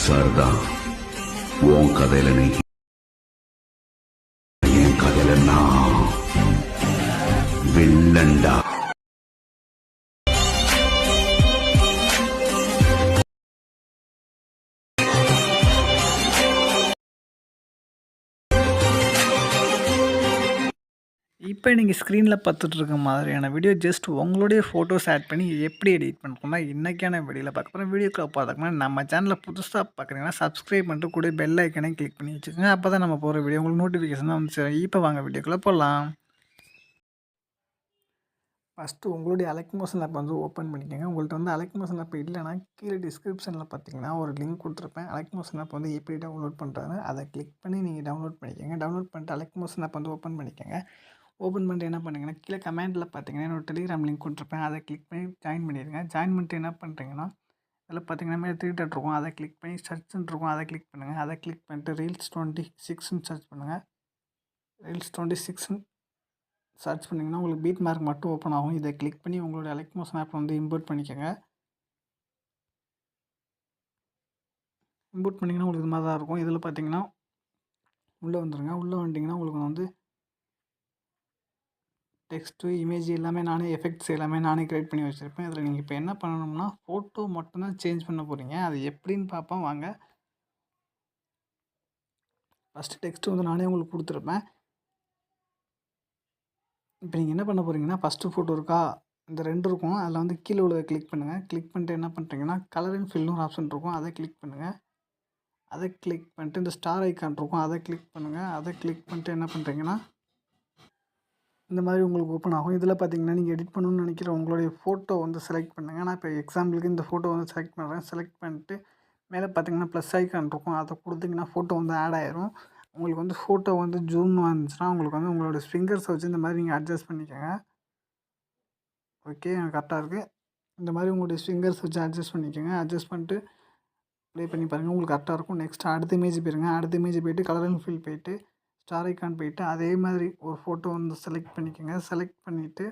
சரிதான். உன் கதையில நீ, என் கதையில நான் வில்லன்டா. இப்போ நீங்கள் ஸ்க்ரீனில் பார்த்துட்ருக்க மாதிரியான வீடியோ ஜஸ்ட் உங்களுடைய ஃபோட்டோஸ் ஆட் பண்ணி எப்படி எடிட் பண்ணணும்னா இன்றைக்கான வீடியோவில் பார்க்க போகிறோம். வீடியோக்குள்ள பார்த்துக்கோங்க. நம்ம சேனலில் புதுசாக பார்க்குறீங்கன்னா சப்ஸ்கிரைப் பண்ணிட்டு கூட பெல் ஐக்கனையும் கிளிக் பண்ணி வச்சுக்கோங்க. அப்போ தான் நம்ம போகிற வீடியோ உங்களுக்கு நோட்டிஃபிகேஷன் தான் வந்து சேரும். இப்போ வாங்க வீடியோக்குள்ளே போகலாம். ஃபஸ்ட்டு உங்களுடைய அலெக்மோஷன் ஆப் வந்து ஓப்பன் பண்ணிக்கோங்க. உங்கள்கிட்ட வந்து அலெக்மோஷன் ஆப் இல்லைனா கீழே டிஸ்கிரிப்ஷனில் பார்த்தீங்கன்னா ஒரு லிங்க் கொடுத்துருப்பேன். அலெக்மோஷன் ஆப் வந்து எப்படி டவுன்லோட் பண்ணுறாங்க அதை கிளிக் பண்ணி நீங்கள் டவுன்லோட் பண்ணிக்கோங்க. டவுன்லோட் பண்ணிட்டு அலெக்மோஷன் ஆப் வந்து ஓப்பன் பண்ணிக்கோங்க. ஓப்பன் பண்ணிட்டு என்ன பண்ணுங்கன்னா கீழே கமெண்டில் பார்த்தீங்கன்னா என்னோட டெலிகிராம் லிங்க் கொடுத்துருப்பேன். அதை கிளிக் பண்ணி ஜாயின் பண்ணிடுங்க. ஜாயின் பண்ணிட்டு என்ன பண்ணுறீங்கன்னா அதில் பார்த்தீங்கன்னா மேலே 3 டாட் இருக்கும். அதை கிளிக் பண்ணி சர்ச்ன்னு இருக்கும். அதை கிளிக் பண்ணுங்கள். அதை கிளிக் பண்ணிட்டு ரீல்ஸ் 26ன்னு சர்ச் பண்ணுங்கள். ரீல்ஸ் 26ன்னு சர்ச் பண்ணிங்கன்னா உங்களுக்கு பீட் மார்க் மட்டும் ஓப்பன் ஆகும். இதை கிளிக் பண்ணி உங்களோட அலெக்மோஷன் ஆப் வந்து இம்போர்ட் பண்ணிக்கோங்க. இம்போர்ட் பண்ணிங்கன்னா உங்களுக்கு இது மாதிரி தான் இருக்கும். இதில் பார்த்தீங்கன்னா உள்ளே வந்துடுங்க. உள்ளே வந்துட்டிங்கன்னா உங்களுக்கு வந்து டெக்ஸ்ட்டு, இமேஜ் எல்லாமே நானே எஃபெக்ட்ஸ் எல்லாமே நானே க்ரியேட் பண்ணி வச்சுருப்பேன். இதில் நீங்கள் இப்போ என்ன பண்ணணும்னா ஃபோட்டோ மட்டும்தான் சேஞ்ச் பண்ண போகிறீங்க. அது எப்படின்னு பார்ப்போம் வாங்க. ஃபஸ்ட்டு டெக்ஸ்ட்டு வந்து நானே உங்களுக்கு கொடுத்துருப்பேன். இப்போ நீங்கள் என்ன பண்ண போகிறீங்கன்னா ஃபஸ்ட்டு ஃபோட்டோ இருக்கா, இந்த 2 இருக்கும். அதில் வந்து கீழே உள்ளதை கிளிக் பண்ணுங்கள். கிளிக் பண்ணிட்டு என்ன பண்ணுறீங்கன்னா கலர் அண்ட் ஃபில்னு ஒரு ஆப்ஷன் இருக்கும். அதை கிளிக் பண்ணுங்கள். அதை கிளிக் பண்ணிட்டு இந்த ஸ்டார் ஐக்கான் இருக்கும். அதை கிளிக் பண்ணுங்கள். அதை கிளிக் பண்ணிட்டு என்ன பண்ணுறீங்கன்னா இந்த மாதிரி உங்களுக்கு ஓப்பன் ஆகும். இதில் பார்த்தீங்கன்னா நீங்கள் எடிட் பண்ணணும்னு நினைக்கிற உங்களுடைய ஃபோட்டோ வந்து செலக்ட் பண்ணுங்கள். நான் இப்போ எக்ஸாம்பிளுக்கு இந்த ஃபோட்டோ வந்து செலக்ட் பண்ணுறேன். செலக்ட் பண்ணிட்டு மேலே பார்த்தீங்கன்னா ப்ளஸ் ஐக்கான் இருக்கும். அதை கொடுத்தீங்கன்னா ஃபோட்டோ வந்து ஆட் ஆயிரும். உங்களுக்கு வந்து ஃபோட்டோ வந்து ஜூம் வந்துச்சுன்னா உங்களுக்கு வந்து உங்களோட ஃபிங்கர்ஸை வச்சு இந்த மாதிரி நீங்கள் அட்ஜஸ்ட் பண்ணிக்கோங்க. ஓகே, எனக்கு கரெக்டாக இருக்குது. இந்த மாதிரி உங்களுடைய ஃபிங்கர்ஸ் வச்சு அட்ஜஸ்ட் பண்ணிக்கோங்க. அட்ஜஸ்ட் பண்ணிட்டு ப்ளே பண்ணி பாருங்கள். உங்களுக்கு கரெக்டாக இருக்கும். நெக்ஸ்ட் அடுத்த இமேஜ் போயிருங்க. அடுத்த இமேஜ் போய்ட்டு கலர் அண்ட் ஃபில் போய்ட்டு ஸ்டார் ஐக்கான் போய்ட்டு அதே மாதிரி ஒரு ஃபோட்டோ வந்து செலக்ட் பண்ணிக்கோங்க. செலக்ட் பண்ணிவிட்டு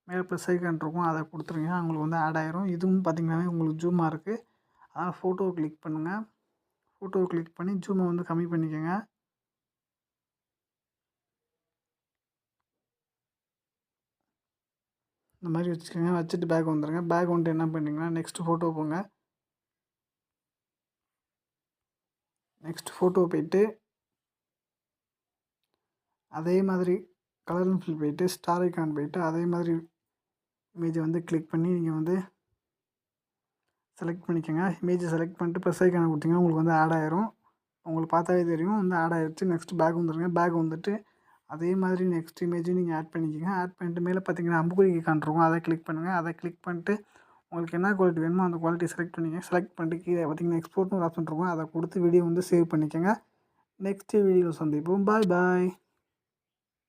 மேலே ப்ளஸ் ஐக்கான் இருக்கும். அதை கொடுத்துருங்க. உங்களுக்கு வந்து ஆட் ஆயிரும். இதுவும் பார்த்திங்கனாவே உங்களுக்கு ஜூமாக இருக்குது. அதனால் ஃபோட்டோவை கிளிக் பண்ணுங்கள். ஃபோட்டோவை கிளிக் பண்ணி ஜூமை வந்து கம்மி பண்ணிக்கோங்க. இந்த மாதிரி வச்சுக்கோங்க. வச்சுட்டு பேக் வந்துடுங்க. பேக் வந்துட்டு என்ன பண்ணுறீங்கன்னா நெக்ஸ்ட்டு ஃபோட்டோ போங்க. நெக்ஸ்ட் ஃபோட்டோ போய்ட்டு அதே மாதிரி கலர் அண்ட் ஃபில் போய்ட்டு ஸ்டார் ஐக்கான் போய்ட்டு அதே மாதிரி இமேஜை வந்து கிளிக் பண்ணி நீங்கள் வந்து செலக்ட் பண்ணிக்கோங்க. இமேஜை செலக்ட் பண்ணிட்டு ப்ளஸ் ஐக்கானை கொடுத்தீங்கன்னா உங்களுக்கு வந்து ஆட் ஆயிரும். உங்களுக்கு பார்த்தாவே தெரியும் வந்து ஆட் ஆகிடுச்சு. நெக்ஸ்ட் பேக் வந்துடுங்க. பேக் வந்துட்டு அதே மாதிரி நெக்ஸ்ட் இமேஜும் நீங்கள் ஆட் பண்ணிக்கோங்க. ஆட் பண்ணிட்டு மேலே பார்த்தீங்கன்னா அம்புக்குறி ஐக்கான் இருக்கும். அதை கிளிக் பண்ணுங்கள். அதை கிளிக் பண்ணிட்டு உங்களுக்கு என்ன குவாலிட்டி வேணுமோ அந்த குவாலிட்டி செலக்ட் பண்ணிக்கோங்க. செலக்ட் பண்ணிட்டு கீழே பார்த்தீங்கன்னா எக்ஸ்போர்ட்னு ஒரு ஆப்ஷன் இருக்கும். அதை கொடுத்து வீடியோ வந்து சேவ் பண்ணிக்கோங்க. நெக்ஸ்ட் வீடியோவில் சந்திப்போம். பாய் பாய்.